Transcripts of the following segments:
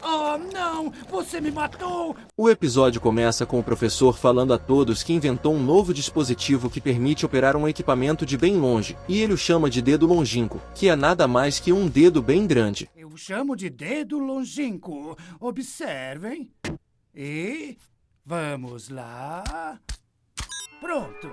Oh, não! Você me matou! O episódio começa com o professor falando a todos que inventou um novo dispositivo que permite operar um equipamento de bem longe, e ele o chama de dedo longínquo, que é nada mais que um dedo bem grande. Eu chamo de dedo longínquo. Observem. E vamos lá. Pronto.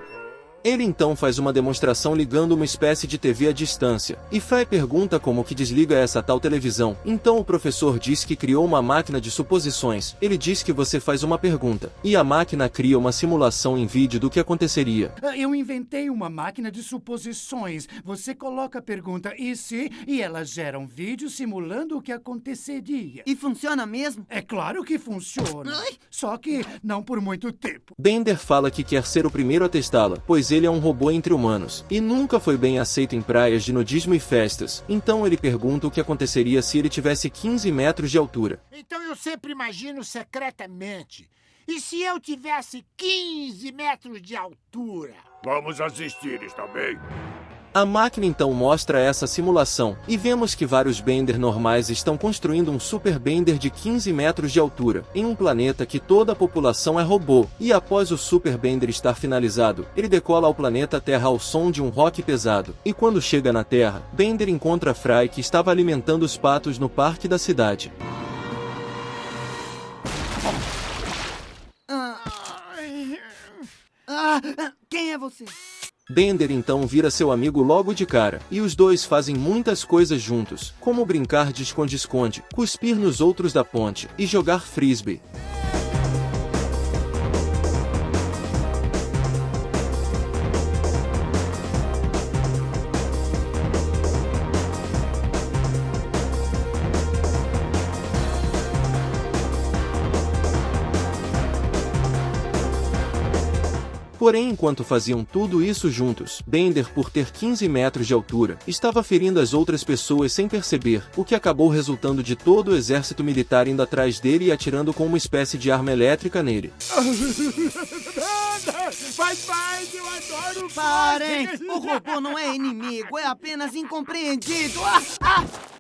Ele então faz uma demonstração ligando uma espécie de TV à distância, e Fry pergunta como que desliga essa tal televisão. Então o professor diz que criou uma máquina de suposições. Ele diz que você faz uma pergunta, e a máquina cria uma simulação em vídeo do que aconteceria. Eu inventei uma máquina de suposições. Você coloca a pergunta e se, e ela gera um vídeo simulando o que aconteceria. E funciona mesmo? É claro que funciona. Só que não por muito tempo. Bender fala que quer ser o primeiro a testá-la, pois ele é um robô entre humanos, e nunca foi bem aceito em praias de nudismo e festas. Então ele pergunta o que aconteceria se ele tivesse 15 metros de altura. Então eu sempre imagino secretamente. E se eu tivesse 15 metros de altura? Vamos assistir, está bem? A máquina então mostra essa simulação, e vemos que vários Bender normais estão construindo um Super Bender de 15 metros de altura, em um planeta que toda a população é robô, e após o Super Bender estar finalizado, ele decola ao planeta Terra ao som de um rock pesado, e quando chega na Terra, Bender encontra Fry que estava alimentando os patos no parque da cidade. Quem é você? Bender então vira seu amigo logo de cara, e os dois fazem muitas coisas juntos, como brincar de esconde-esconde, cuspir nos outros da ponte, e jogar frisbee. Porém, enquanto faziam tudo isso juntos, Bender, por ter 15 metros de altura, estava ferindo as outras pessoas sem perceber, o que acabou resultando de todo o exército militar indo atrás dele e atirando com uma espécie de arma elétrica nele. Mas eu adoro Parem! O robô não é inimigo, é apenas incompreendido.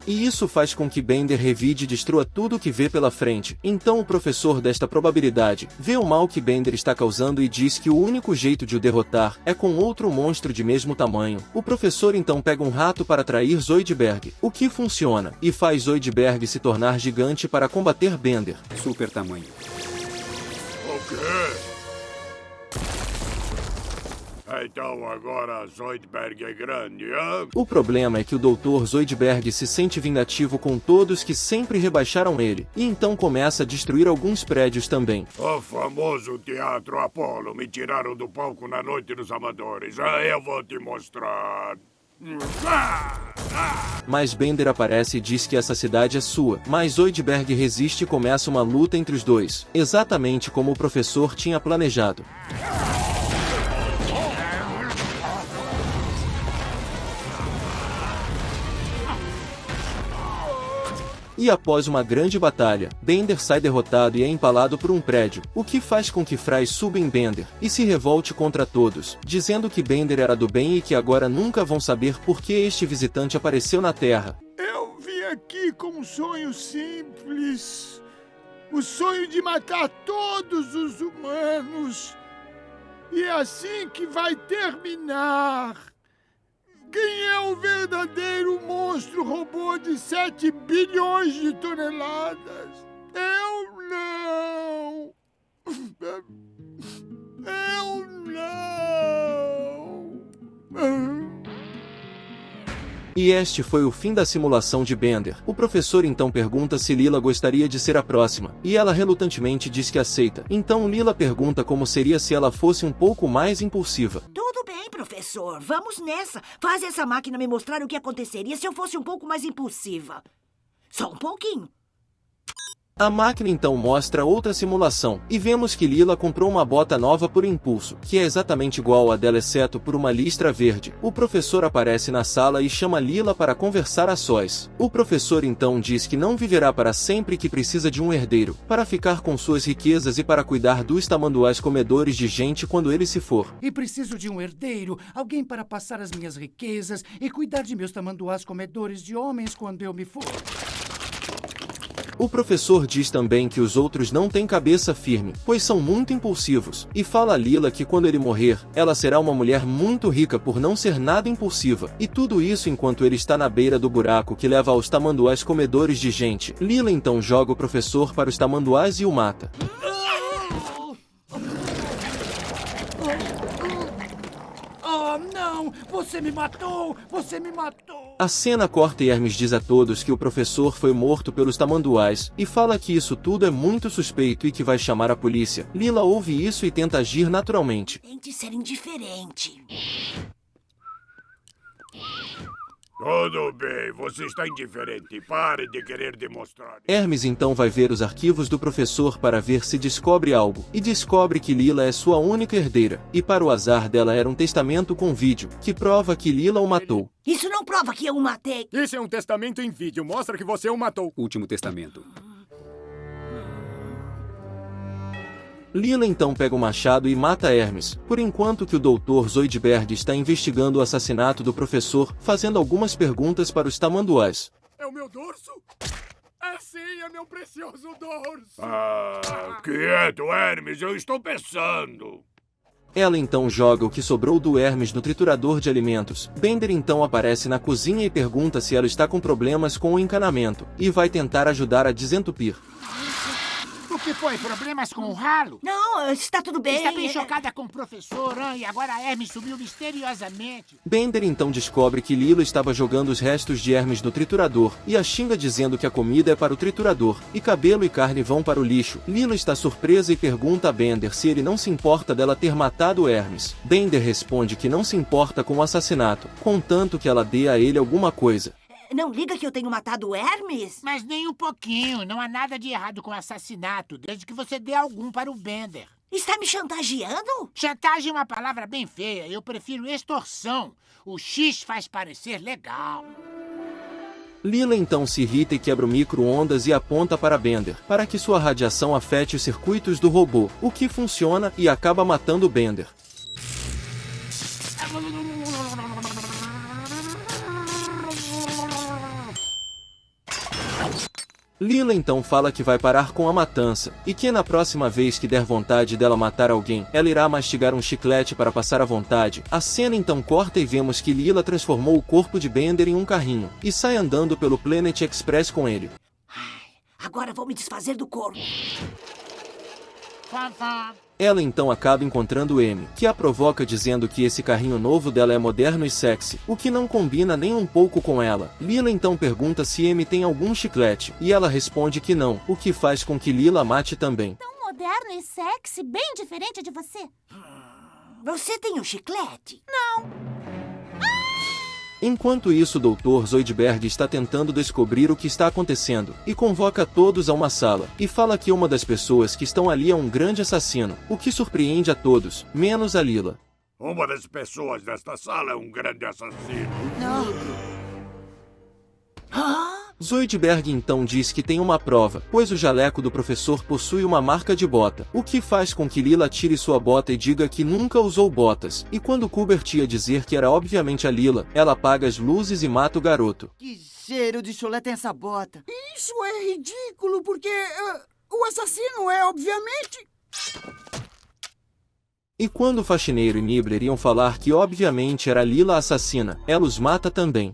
E isso faz com que Bender revide e destrua tudo que vê pela frente. Então o professor desta probabilidade vê o mal que Bender está causando e diz que o único jeito de o derrotar é com outro monstro de mesmo tamanho. O professor então pega um rato para atrair Zoidberg, o que funciona, e faz Zoidberg se tornar gigante para combater Bender. Super tamanho. O quê? Então agora Zoidberg é grande, hã? O problema é que o Dr. Zoidberg se sente vingativo com todos que sempre rebaixaram ele, e então começa a destruir alguns prédios também. O famoso Teatro Apollo me tiraram do palco na Noite dos Amadores. Eu vou te mostrar. Mas Bender aparece e diz que essa cidade é sua, mas Zoidberg resiste e começa uma luta entre os dois, exatamente como o professor tinha planejado. E após uma grande batalha, Bender sai derrotado e é empalado por um prédio, o que faz com que Fry suba em Bender e se revolte contra todos, dizendo que Bender era do bem e que agora nunca vão saber por que este visitante apareceu na Terra. Eu vim aqui com um sonho simples. O sonho de matar todos os humanos. E é assim que vai terminar. Quem é o verdadeiro monstro robô de 7 bilhões de toneladas? Eu não! Eu não! E este foi o fim da simulação de Bender. O professor então pergunta se Lila gostaria de ser a próxima, e ela relutantemente diz que aceita. Então Lila pergunta como seria se ela fosse um pouco mais impulsiva. Tudo bem, professor. Vamos nessa. Faz essa máquina me mostrar o que aconteceria se eu fosse um pouco mais impulsiva. Só um pouquinho. A máquina então mostra outra simulação, e vemos que Lila comprou uma bota nova por impulso, que é exatamente igual à dela exceto por uma listra verde. O professor aparece na sala e chama Lila para conversar a sós. O professor então diz que não viverá para sempre e que precisa de um herdeiro, para ficar com suas riquezas e para cuidar dos tamanduás comedores de gente quando ele se for. E preciso de um herdeiro, alguém para passar as minhas riquezas e cuidar de meus tamanduás comedores de homens quando eu me for. O professor diz também que os outros não têm cabeça firme, pois são muito impulsivos, e fala a Lila que quando ele morrer, ela será uma mulher muito rica por não ser nada impulsiva, e tudo isso enquanto ele está na beira do buraco que leva aos tamanduás comedores de gente. Lila então joga o professor para os tamanduás e o mata. Oh, não! Você me matou! Você me matou! A cena corta e Hermes diz a todos que o professor foi morto pelos tamanduás, e fala que isso tudo é muito suspeito e que vai chamar a polícia. Lila ouve isso e tenta agir naturalmente. Tente ser indiferente. Tudo bem, você está indiferente. Pare de querer demonstrar. Hermes então vai ver os arquivos do professor para ver se descobre algo, e descobre que Lila é sua única herdeira, e para o azar dela era um testamento com vídeo, que prova que Lila o matou. Isso não prova que eu o matei. Isso é um testamento em vídeo. Mostra que você o matou. Último testamento. Lila então pega o machado e mata Hermes, por enquanto que o Dr. Zoidberg está investigando o assassinato do professor, fazendo algumas perguntas para os tamanduás. É o meu dorso? É sim, é meu precioso dorso. Quieto, Hermes, eu estou pensando. Ela então joga o que sobrou do Hermes no triturador de alimentos. Bender então aparece na cozinha e pergunta se ela está com problemas com o encanamento, e vai tentar ajudar a desentupir. O que foi? Problemas com o ralo? Não, está tudo bem. Está bem chocada com o professor, e agora a Hermes sumiu misteriosamente. Bender então descobre que Lila estava jogando os restos de Hermes no triturador, e a xinga dizendo que a comida é para o triturador, e cabelo e carne vão para o lixo. Lila está surpresa e pergunta a Bender se ele não se importa dela ter matado Hermes. Bender responde que não se importa com o assassinato, contanto que ela dê a ele alguma coisa. Não liga que eu tenho matado o Hermes? Mas nem um pouquinho. Não há nada de errado com assassinato, desde que você dê algum para o Bender. Está me chantageando? Chantagem é uma palavra bem feia. Eu prefiro extorsão. O X faz parecer legal. Lila então se irrita e quebra o micro-ondas e aponta para Bender, para que sua radiação afete os circuitos do robô, o que funciona e acaba matando Bender. Lila então fala que vai parar com a matança, e que na próxima vez que der vontade dela matar alguém, ela irá mastigar um chiclete para passar a vontade. A cena então corta e vemos que Lila transformou o corpo de Bender em um carrinho, e sai andando pelo Planet Express com ele. Agora vou me desfazer do corpo. Ela então acaba encontrando M, que a provoca dizendo que esse carrinho novo dela é moderno e sexy, o que não combina nem um pouco com ela. Lila então pergunta se M tem algum chiclete, e ela responde que não, o que faz com que Lila mate também. Tão moderno e sexy, bem diferente de você. Você tem um chiclete? Enquanto isso, o Dr. Zoidberg está tentando descobrir o que está acontecendo, e convoca todos a uma sala, e fala que uma das pessoas que estão ali é um grande assassino, o que surpreende a todos, menos a Lila. Uma das pessoas desta sala é um grande assassino. Zoidberg então diz que tem uma prova, pois o jaleco do professor possui uma marca de bota, o que faz com que Lila tire sua bota e diga que nunca usou botas, e quando Kubert ia dizer que era obviamente a Lila, ela apaga as luzes e mata o garoto. Que cheiro de chulé tem essa bota? Isso é ridículo, porque o assassino é, obviamente... E quando o faxineiro e Nibbler iam falar que obviamente era Lila a assassina, ela os mata também.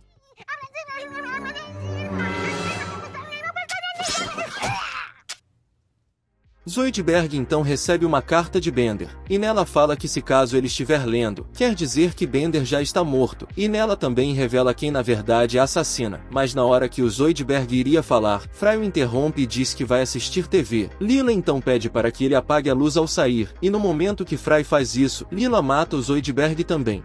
Zoidberg então recebe uma carta de Bender, e nela fala que se caso ele estiver lendo, quer dizer que Bender já está morto, e nela também revela quem na verdade é a assassina, mas na hora que o Zoidberg iria falar, Fry o interrompe e diz que vai assistir TV. Lila então pede para que ele apague a luz ao sair, e no momento que Fry faz isso, Lila mata o Zoidberg também.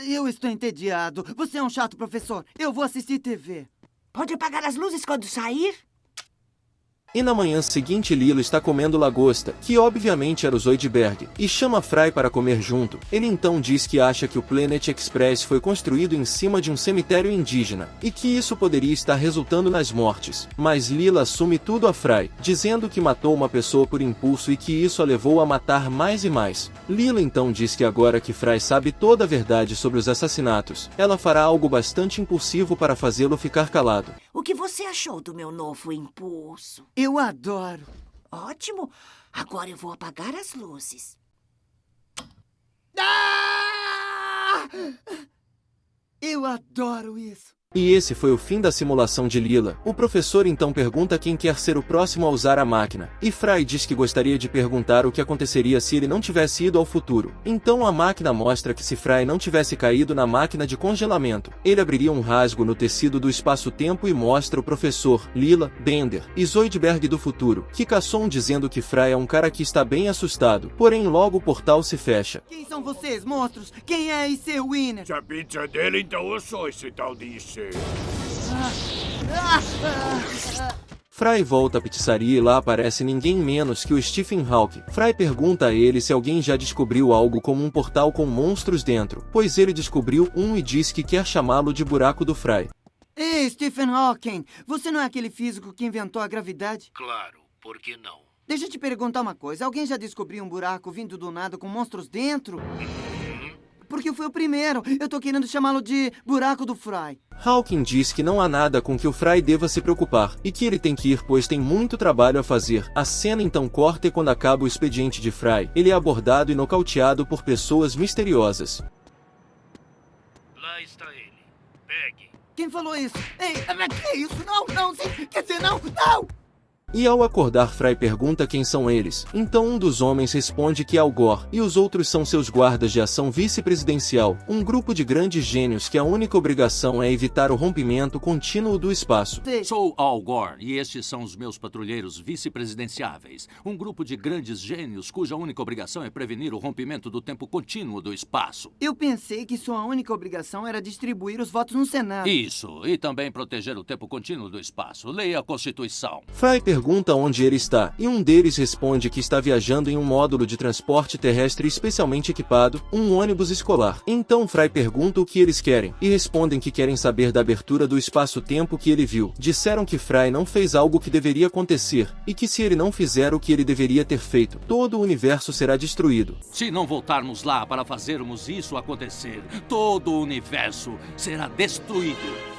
Eu estou entediado. Você é um chato, professor. Eu vou assistir TV. Pode apagar as luzes quando sair? E na manhã seguinte Lila está comendo lagosta, que obviamente era o Zoidberg, e chama Fry para comer junto. Ele então diz que acha que o Planet Express foi construído em cima de um cemitério indígena, e que isso poderia estar resultando nas mortes. Mas Lila assume tudo a Fry, dizendo que matou uma pessoa por impulso e que isso a levou a matar mais e mais. Lila então diz que agora que Fry sabe toda a verdade sobre os assassinatos, ela fará algo bastante impulsivo para fazê-lo ficar calado. O que você achou do meu novo impulso? Eu adoro. Ótimo. Agora eu vou apagar as luzes. Ah! Eu adoro isso. E esse foi o fim da simulação de Lila. O professor então pergunta quem quer ser o próximo a usar a máquina, e Fry diz que gostaria de perguntar o que aconteceria se ele não tivesse ido ao futuro. Então a máquina mostra que se Fry não tivesse caído na máquina de congelamento, ele abriria um rasgo no tecido do espaço-tempo e mostra o professor, Lila, Bender e Zoidberg do futuro, que caçam dizendo que Fry é um cara que está bem assustado, porém logo o portal se fecha. Quem são vocês, monstros? Quem é esse Winner? Se a pizza é dele, então eu sou esse tal de ser. Fry volta à pizzaria e lá aparece ninguém menos que o Stephen Hawking. Fry pergunta a ele se alguém já descobriu algo como um portal com monstros dentro, pois ele descobriu um e diz que quer chamá-lo de buraco do Fry. Ei, Stephen Hawking, você não é aquele físico que inventou a gravidade? Claro, por que não? Deixa eu te perguntar uma coisa, alguém já descobriu um buraco vindo do nada com monstros dentro? Porque eu fui o primeiro, eu tô querendo chamá-lo de buraco do Fry. Hawking diz que não há nada com que o Fry deva se preocupar, e que ele tem que ir pois tem muito trabalho a fazer. A cena então corta e quando acaba o expediente de Fry, ele é abordado e nocauteado por pessoas misteriosas. Lá está ele. Pegue. Quem falou isso? Ei, que é isso? Não, sim, quer dizer, não! E ao acordar Fry pergunta quem são eles, então um dos homens responde que é Al Gore, e os outros são seus guardas de ação vice-presidencial, um grupo de grandes gênios que a única obrigação é evitar o rompimento contínuo do espaço. Sou Al Gore, e estes são os meus patrulheiros vice-presidenciáveis, um grupo de grandes gênios cuja única obrigação é prevenir o rompimento do tempo contínuo do espaço. Eu pensei que sua única obrigação era distribuir os votos no Senado. Isso, e também proteger o tempo contínuo do espaço. Leia a Constituição. Fry pergunta onde ele está, e um deles responde que está viajando em um módulo de transporte terrestre especialmente equipado, um ônibus escolar. Então Fry pergunta o que eles querem, e respondem que querem saber da abertura do espaço-tempo que ele viu. Disseram que Fry não fez algo que deveria acontecer, e que se ele não fizer o que ele deveria ter feito, todo o universo será destruído. Se não voltarmos lá para fazermos isso acontecer, todo o universo será destruído.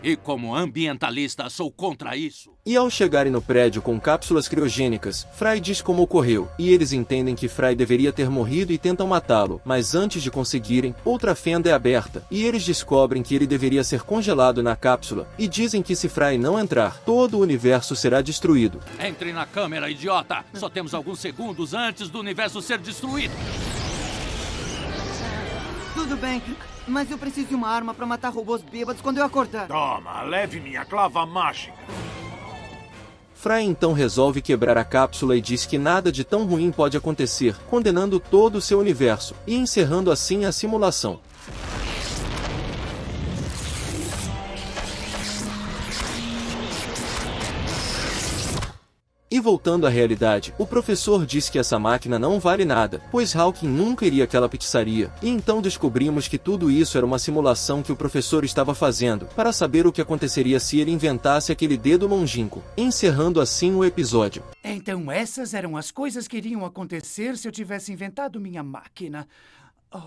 E como ambientalista, sou contra isso. E ao chegarem no prédio com cápsulas criogênicas, Fry diz como ocorreu, e eles entendem que Fry deveria ter morrido e tentam matá-lo, mas antes de conseguirem, outra fenda é aberta, e eles descobrem que ele deveria ser congelado na cápsula, e dizem que se Fry não entrar, todo o universo será destruído. Entre na câmera, idiota! Só temos alguns segundos antes do universo ser destruído. Tudo bem, mas eu preciso de uma arma para matar robôs bêbados quando eu acordar. Toma, leve minha clava mágica. Fry então resolve quebrar a cápsula e diz que nada de tão ruim pode acontecer, condenando todo o seu universo, e encerrando assim a simulação. E voltando à realidade, o professor diz que essa máquina não vale nada, pois Hawking nunca iria àquela pizzaria, e então descobrimos que tudo isso era uma simulação que o professor estava fazendo, para saber o que aconteceria se ele inventasse aquele dedo longínquo, encerrando assim o episódio. Então essas eram as coisas que iriam acontecer se eu tivesse inventado minha máquina. Oh,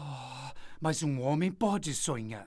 mas um homem pode sonhar.